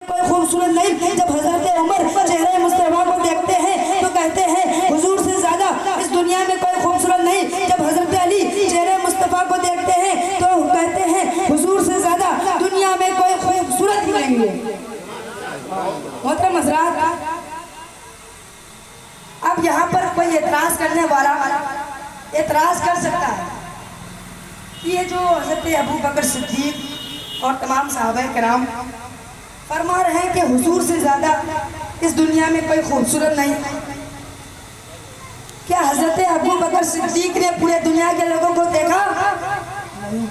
कोई खूबसूरत नहीं। जब हजरत उमर चेहरे मुस्तफा को देखते हैं तो कहते हैं हुजूर से ज्यादा इस दुनिया में कोई खूबसूरत नहीं। जब हजरत अली चेहरे मुस्तफा को देखते हैं तो कहते हैं हुजूर से ज्यादा दुनिया में कोई खूबसूरत ही नहीं है। मोहतरम हज़रात, अब यहाँ पर कोई एतराज करने वाला एतराज कर सकता है कि ये जो हजरत अबू बकर सिद्दीक और तमाम सहाबा कराम फरमा रहे हैं कि हुजूर से ज्यादा इस दुनिया में कोई खूबसूरत नहीं। क्या हजरत अबू बकर सिद्दीक ने पूरे दुनिया के लोगों को देखा? नहीं।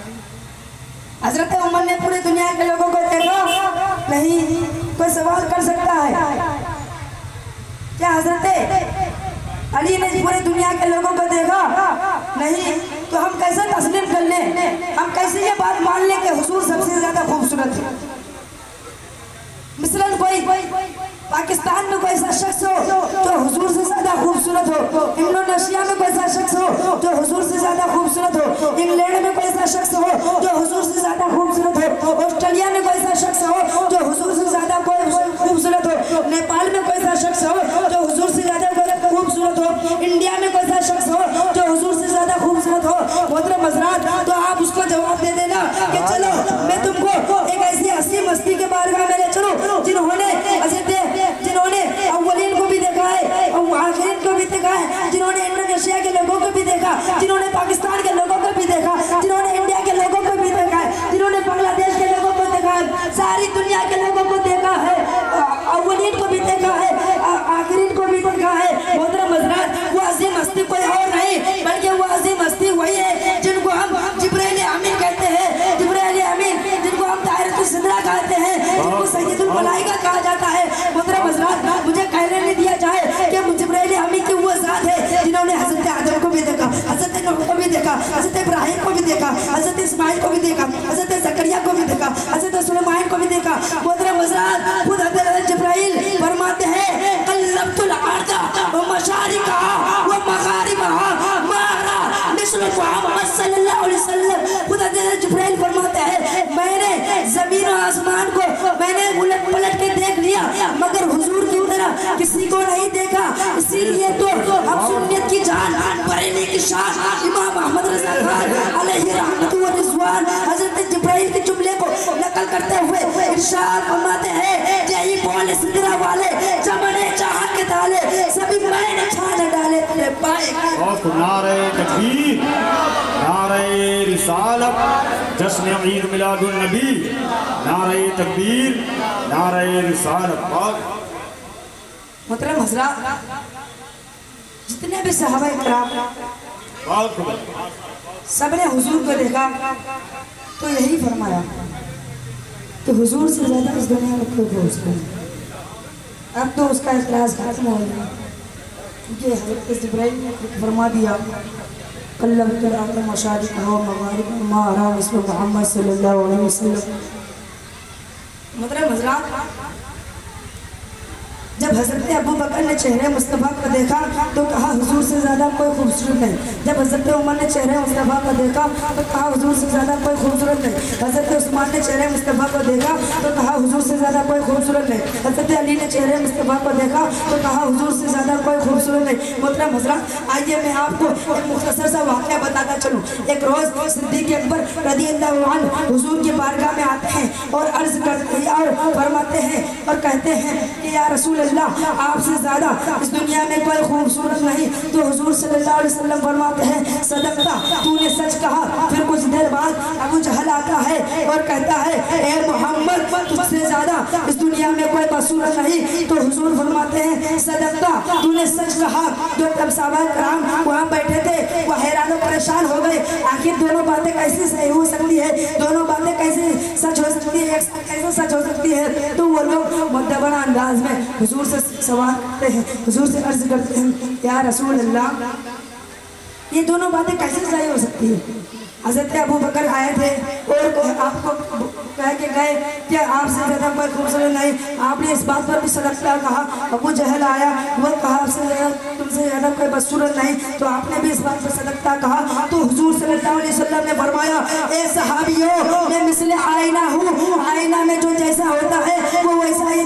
हजरत उमर ने पूरे दुनिया के लोगों को देखा? नहीं। कोई सवाल कर सकता है क्या हजरत अली ने पूरे दुनिया के लोगों को देखा? नहीं। तो हम कैसे तस्लीम कर लें, हम कैसे ये बात मान लें कि हुजूर सबसे ज्यादा खूबसूरत है? मिसलन कोई पाकिस्तान में कोई ऐसा शख्स हो जो हुजूर से ज्यादा खूबसूरत हो, इंडोनेशिया में कोई ऐसा शख्स हो जो हुजूर से ज्यादा खूबसूरत हो, इंग्लैंड में कोई ऐसा शख्स हो जो हुजूर से ज्यादा खूबसूरत हो, ऑस्ट्रेलिया में कोई ऐसा शख्स हो जो हुजूर से ज्यादा खूबसूरत हो, नेपाल में कोई ऐसा शख्स हो जो हुजूर से ज्यादा खूबसूरत हो, इंडिया में कोई ऐसा शख्स हो जो हुजूर से ज्यादा खूबसूरत हो। मोहतरम हज़रात, तो आप उसको जवाब दे देना कि चलो मैं तुमको एक ऐसी हस्ती मस्ती के बारगाह में ले चलूं जिन्होंने अव्वलीन को भी देखा है और आखिरीन को भी देखा है, जिन्होंने इंडोनेशिया के लोगों को भी देखा, जिन्होंने पाकिस्तान के लोगों को भी देखा, जिन्होंने इंडिया के लोगों को भी देखा है, जिन्होंने बांग्लादेश के लोगों को देखा है, सारी दुनिया के लोगों को देखा है, अव्वलीन को भी देखा है, आखिरीन को भी देखा है। मोहतरम हज़रात, वो अज़ीम हस्ती कोई और नहीं बल्कि वो अज़ीम हस्ती वही है जिनको हम जिब्राइल अमीन कहते हैं। जिब्राइल अमीन जिनको हम ताहिरुस सिदरा कहते हैं, जिनको सैयदुल मलाइका कहा जाता है। मोहतरम हज़रात, मुझे कहने नहीं दिया जाए कि जिब्राइल अमीन की वो ज़ात है जिन्होंने हज़रत आदम को भी देखा, हज़रत नूह को भी देखा, हज़रत इब्राहिम को भी देखा, हज़रत इस्माइल को भी देखा, हज़रत ज़करिया को भी देखा, हज़रत सुलेमान को भी देखा। मोहतरम हज़रात, खुद हज़रत जिब्राइल फरमाते हैं कल्लबतुल अर्दा व मशारिकहा व मगारिबहा मारा मिस्ल मुहम्मद सल्लल्लाहु अलैहि वसल्लम। खुद हज़रत जिब्राइल फरमाते हैं मैंने ज़मीन और आसमान को मैंने उलट पलट के देख लिया मगर हुजूर की तरह किसी को नहीं देखा। इसीलिए तो अब सुन्नत की जान, बरेली की शान इमाम अहमद रज़ा खान अलैहि रहमतु व रिज़वान हज़रत जिब्राइल के जुमले को नकल करते हुए इरशाद फरमाते हैं यही बोले सिदरा वाले चमने चाहत के डाले सभी मैंने छान डाले तेरे पाए। और नारे तकबीर, नारे रिसालत, जश्न ईद मिलादुन नबी, नारे तकबीर, नारे रिसालत। मोहतरम हज़रात, जितने भी सहाबा किराम सबने हुजूर को देखा तो यही फरमाया कि हुजूर से ज़्यादा इस दुनिया में कोई खूबसूरत। अब तो उसका इखलास खत्म हो गया क्योंकि हज़रत जिब्राइल ने फरमा दिया कल्लबतुल अर्द मशारिकहा व मगारिबहा मा अरा मिस्ल मुहम्मद सल्लल्लाहु अलैहि वसल्लम। मोहतरम हज़रात, जब हज़रत अबू बकर ने चेहरे मुस्तफ़ा को देखा तो कहा हुजूर से ज़्यादा कोई खूबसूरत नहीं। जब हज़रत उमर ने चेहरे मुस्तफ़ा को देखा तो कहा हुजूर से ज़्यादा कोई खूबसूरत नहीं। हज़रत उस्मान ने चेहरे मुस्तफ़ा को देखा तो कहा हुजूर से ज़्यादा कोई खूबसूरत नहीं। हज़रत अली ने चेहरे मुस्तफ़ा को देखा तो कहा हुजूर से ज़्यादा कोई खूबसूरत नहीं। मोहतरम हज़रात, आइए मैं आपको एक मुख्तसर सा वाक़या बताता चलूँ। एक रोज़ सिद्दीक़ अकबर रज़ियल्लाहु अन्हु हुजूर की बारगाह में आते हैं और अर्ज़ करते हैं और फरमाते हैं और कहते हैं कि या रसूल अल्लाह, आपसे ज्यादा इस दुनिया में कोई खूबसूरत नहीं। तो हुजूर सल्लल्लाहु अलैहि वसल्लम फरमाते हैं सदक़ता, तूने सच कहा। फिर कुछ देर बाद अबू जहल आता है और कहता है ए मोहम्मद, तुझसे ज्यादा इस दुनिया में कोई खूबसूरत नहीं। तो हुजूर फरमाते हैं सदक़ता, तूने सच कहा। जो तब सहाबा कराम वहाँ बैठे थे वो हैरान और परेशान हो गए, आखिर दोनों बातें कैसे सही हो सकती है, दोनों बातें कैसे सच हो सकती है, कैसे सच हो सकती है। तो वो लोग मुद्दबना अंदाज में हुजूर से सवाल करते हैं, हुजूर से अर्ज करते हैं या रसूल अल्लाह, ये दोनों बातें कैसे सही हो सकती है। हज़रत अबू बकर आए थे और आपको कह के गए कि आपसे ज़्यादा कोई खूबसूरत नहीं। आपने इस बात पर भी सदक़ता कहा। अबू जहल आया, वो कहा आपसे तुमसे ज़्यादा कोई बदसूरत नहीं। तो आपने भी इस बात पर सदक़ता कहा। तो हुजूर सल्लल्लाहु अलैहि वसल्लम ने फरमाया ए सहाबियों, मैं मिसले आईना हूँ, आईना में जो जैसा होता है वो वैसा ही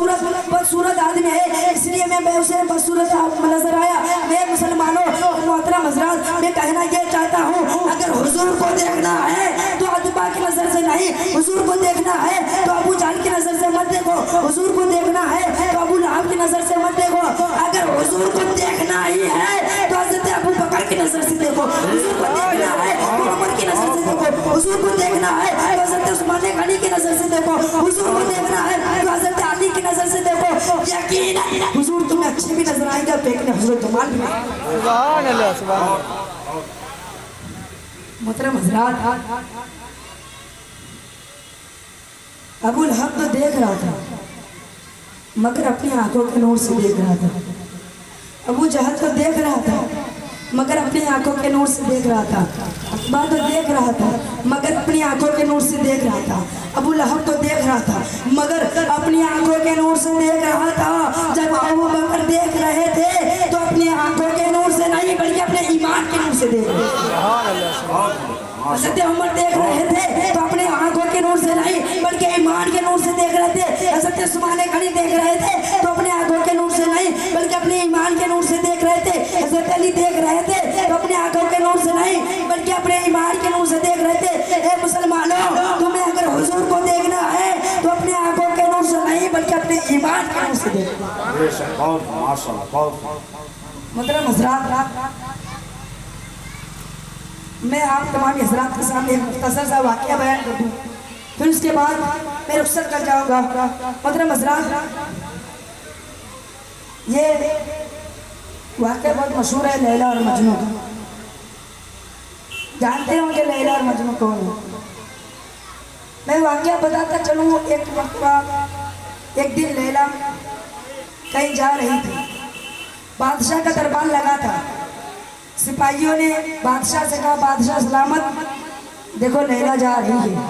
बदसूरत आदमी है, इसलिए मैं उसे बदसूरत नजर आया। मैं मुसलमानों मोहतरम हज़रात, मैं कहना ये चाहता हूँ, अगर हुजूर को देखना है तो अतबा की नजर से नहीं, हुजूर को देखना है तो अबू जहल की नजर से मत देखो, हुजूर को देखना है तो अबू लहब की नजर से मत देखो। अगर हुजूर को देखना ही है तो हज़रत अबू बकर की नजर से देखो, हुजूर को देखना है तो उमर की नजर से देखो, हुजूर को देखना है तो हज़रत उस्मान गनी की नजर से देखो, हुजूर को देखना है तो हज़रत अली की नजर से देखो। यकीनन हुजूर तुम्हें अच्छे भी नजर आएंगे, देखने हुजूर जमाल भी। सुभान अल्लाह, सुभान अल्लाह। मोहतरम हज़रात, अबू लहब तो देख रहा था मगर अपनी आंखों के नूर से देख रहा था। अबू जहल तो देख रहा था मगर अपनी आंखों के नूर से देख रहा था। अकबा तो देख रहा था मगर अपनी आंखों के नूर से देख रहा था। अबू लहब तो देख रहा था मगर अपनी आंखों के नूर से देख रहा था। जब अबू बकर देख रहे थे तो अपनी आंखों के नूर से नहीं बल्कि अपने ईमान के नूर से देख रहे थे। हज़रत उमर देख रहे थे तो अपने आंखों के नूर से नहीं बल्कि ईमान के नूर से देख रहे थे। हज़रत उस्मान गनी देख रहे थे तो अपने आंखों के नूर से नहीं बल्कि अपने ईमान के नूर से देख रहे थे। हज़रत अली देख रहे थे तो अपने आंखों के नूर से नहीं बल्कि अपने ईमान के नूर से देख रहे थे। ए मुसलमानों, तुम्हें अगर हुजूर को देखना है तो अपने आंखों के नूर से नहीं बल्कि अपने ईमान के नूर से देखो। मोहतरम हज़रात, मैं आप तमाम हज़रात के सामने एक मुख्तसर सा वाक़या बयान कर दूँ, फिर उसके बाद मैं रुखसत कर जाऊँगा। मोहतरम हज़रात, ये वाक़या बहुत मशहूर है लैला और मजनू का। जानते होंगे लैला और मजनू कौन है। मैं वाक़या बताता चलूँ। एक मरतबा एक दिन लैला कहीं जा रही थी, बादशाह का दरबार लगा था। सिपाहियों ने बादशाह से कहा, बादशाह सलामत, देखो लैला जा रही है।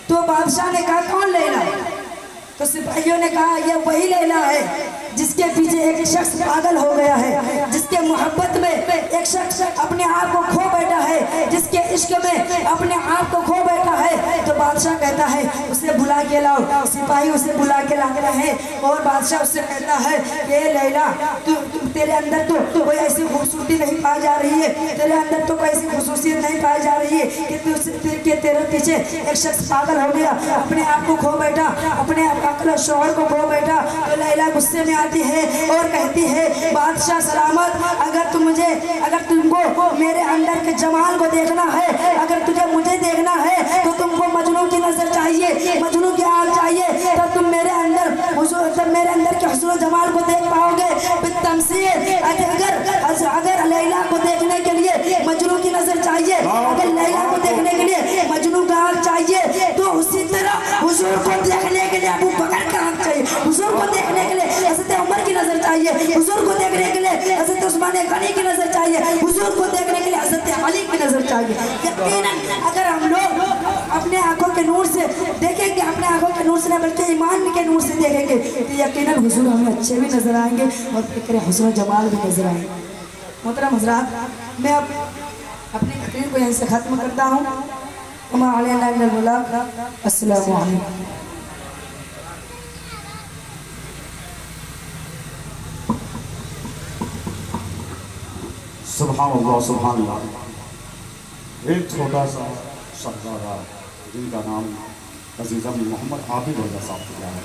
तो बादशाह ने कहा, कौन लैला? तो सिपाहियों ने कहा, यह वही लैला है जिसके पीछे एक शख्स पागल हो गया है, जिसके मोहब्बत में एक शख्स अपने आप को खो बैठा है, जिसके इश्क में अपने आप को खो बैठा है। तो बादशाह कहता है, उसे बुला के लाओ। सिपाही उसे बुला के लाते हैं और बादशाह उससे कहता है कि लैला, तेरे अंदर तो कोई ऐसी खूबसूरती नहीं पाई जा रही है, तेरे अंदर तो कोई ऐसी खूबसूरत नहीं पाई जा रही है कि तेरे पीछे एक शख्स पागल हो गया, अपने आप को खो बैठा, अपने अक्ल शौहर को खो बैठा। तो लैला गुस्से में आती है और कहती है, बादशाह सलामत, अगर तुमको मेरे अंदर के जमाल को देखना है, अगर तुझे मुझे देखना है तो तुमको मजनू की नजर चाहिए, मजनू की आँख चाहिए, तब तुम मेरे अंदर के हुस्न जमाल को देख पाओगे। अगर लैला को देखने के लिए मजनू की नजर चाहिए, अगर लैला को देखने के लिए मजनू का आँख चाहिए, तो उसी तरह हुजूर को देखने के लिए अबू बकर का आँख चाहिए, हुजूर को देखने के लिए हज़रत उमर की नजर चाहिए, हुजूर को देखने के लिए हज़रत उस्मान गनी की नजर चाहिए, हुजूर को देखने के लिए हज़रत अली की नजर चाहिए। यकीनन अगर हम लोग अपने आंखों के नूर से देखेंगे, अपने आंखों के नूर से नहीं बल्कि ईमान के नूर से देखेंगे, तो यकीनन हुजूर हमें अच्छे भी नजर आएंगे और फिक्र हुस्न जमाल भी नजर आएंगे। मोहतरम हज़रात, मैं अब अपनी तकरीर को यहीं से ख़त्म करता हूँ। अस्सलामु अलैकुम। सुभान अल्लाह, सुभान अल्लाह। एक छोटा सा शहजादा जिनका नाम अजीज़ मोहम्मद आबिद रज़ा साहब किया है,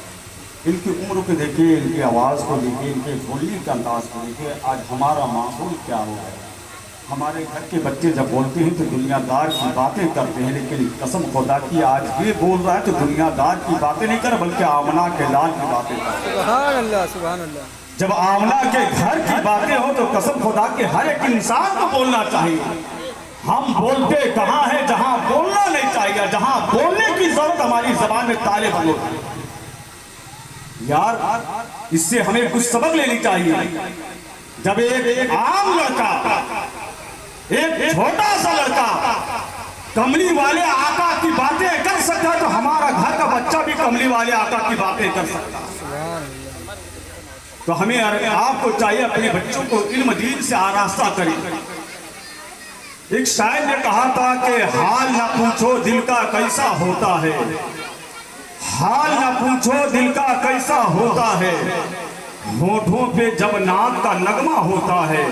इनकी उम्र को देखिए, इनकी आवाज़ को देखिए, इनके बोलने के अंदाज को देखिए। आज हमारा माहौल क्या हो गया। हमारे घर के बच्चे जब बोलते हैं तो दुनियादार की बातें करते हैं, लेकिन कसम खुदा की आज ये बोल रहा है तो दुनियादार की बातें नहीं कर बल्कि आमना के लाल की बातें कर। सुभान अल्लाह, सुभान अल्लाह। जब आमना के घर की बातें हो तो कसम खुदा के हर एक इंसान को बोलना चाहिए। हम बोलते कहाँ हैं जहाँ बोलना नहीं चाहिए, जहाँ बोलने की जरूरत हमारी जबान में ताले बने। यार, इससे हमें कुछ सबक लेनी चाहिए। जब एक आम लड़का, एक छोटा सा लड़का कमली वाले आका की बातें कर सकता है तो हमारा घर का बच्चा भी कमली वाले आका की बातें कर सकता है। तो हमें आपको चाहिए अपने बच्चों को इल्म दीन से आरास्ता करें। एक शायर ने कहा था कि हाल ना पूछो दिल का कैसा होता है, हाल न पूछो दिल का कैसा होता है, होठों पे जब नाक का नगमा होता है,